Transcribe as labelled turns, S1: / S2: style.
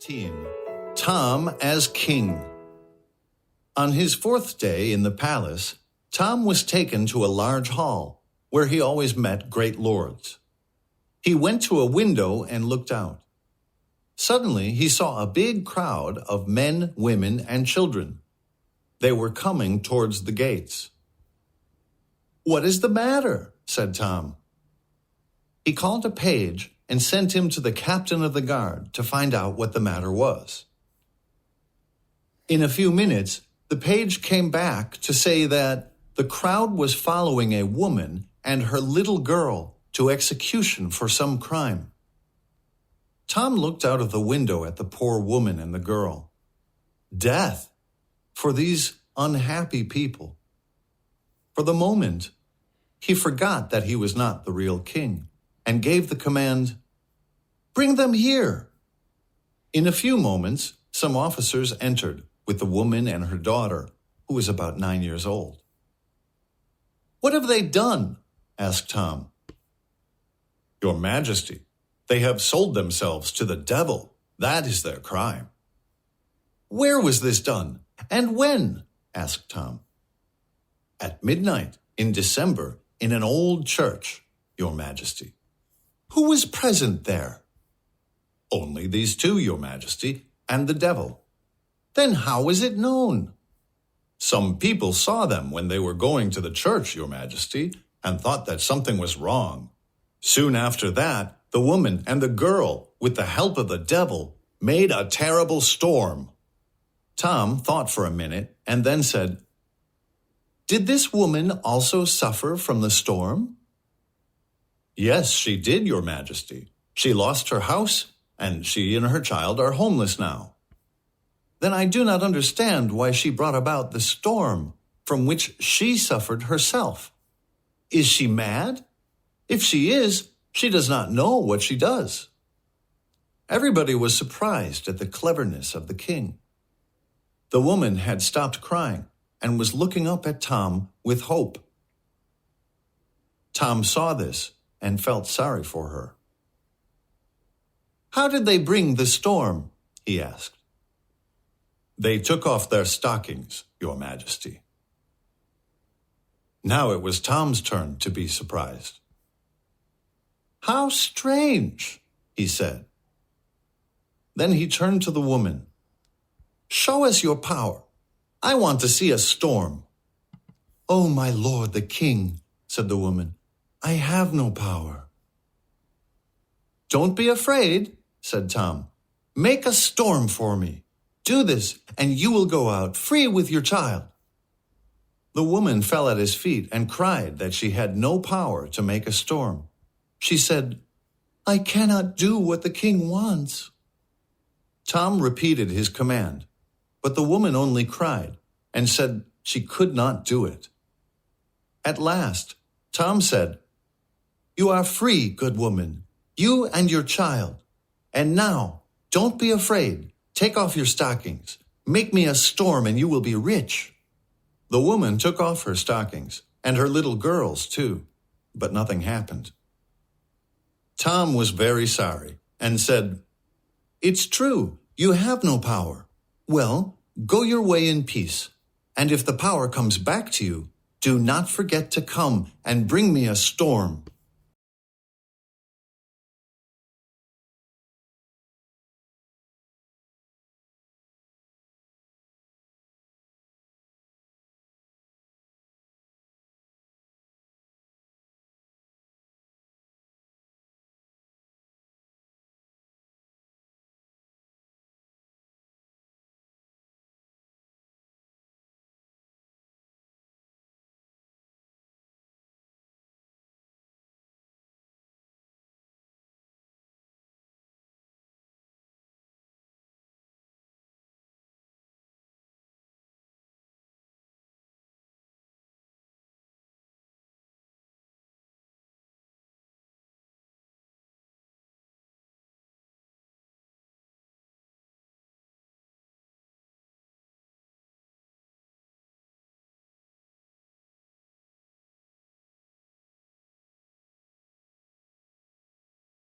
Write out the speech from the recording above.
S1: 15. Tom as King. On his fourth day in the palace, Tom was taken to a large hall, where he always met great lords. He went to a window and looked out. Suddenly he saw a big crowd of men, women, and children. They were coming towards the gates. "What is the matter?" said Tom. He called a page and sent him to the captain of the guard to find out what the matter was. In a few minutes, the page came back to say that the crowd was following a woman and her little girl to execution for some crime. Tom looked out of the window at the poor woman and the girl. Death for these unhappy people. For the moment, he forgot that he was not the real king and gave the command, "Bring them here." In a few moments, some officers entered with the woman and her daughter, who was about 9 years old. "What have they done?" asked Tom. "Your Majesty, they have sold themselves to the devil. That is their crime." "Where was this done, and when?" asked Tom. "At midnight in December in an old church, Your Majesty." "Who was present there?" "Only these two, Your Majesty, and the devil." "Then how is it known?" "Some people saw them when they were going to the church, Your Majesty, and thought that something was wrong. Soon after that, the woman and the girl, with the help of the devil, made a terrible storm." Tom thought for a minute and then said, "Did this woman also suffer from the storm?" "Yes, she did, Your Majesty. She lost her house, and she and her child are homeless now." "Then I do not understand why she brought about the storm from which she suffered herself. Is she mad? If she is, she does not know what she does." Everybody was surprised at the cleverness of the king. The woman had stopped crying and was looking up at Tom with hope. Tom saw this and felt sorry for her. "How did they bring the storm?" he asked. "They took off their stockings, Your Majesty." Now it was Tom's turn to be surprised. "How strange," he said. Then he turned to the woman. "Show us your power. I want to see a storm." "Oh, my lord the king," said the woman, "I have no power." "Don't be afraid," said Tom. "Make a storm for me. Do this, and you will go out free with your child." The woman fell at his feet and cried that she had no power to make a storm. She said, "I cannot do what the king wants." Tom repeated his command, but the woman only cried and said she could not do it. At last, Tom said, "You are free, good woman, you and your child. And now, don't be afraid. Take off your stockings. Make me a storm and you will be rich." The woman took off her stockings, and her little girls too, but nothing happened. Tom was very sorry and said, "It's true, you have no power. Well, go your way in peace, and if the power comes back to you, do not forget to come and bring me a storm."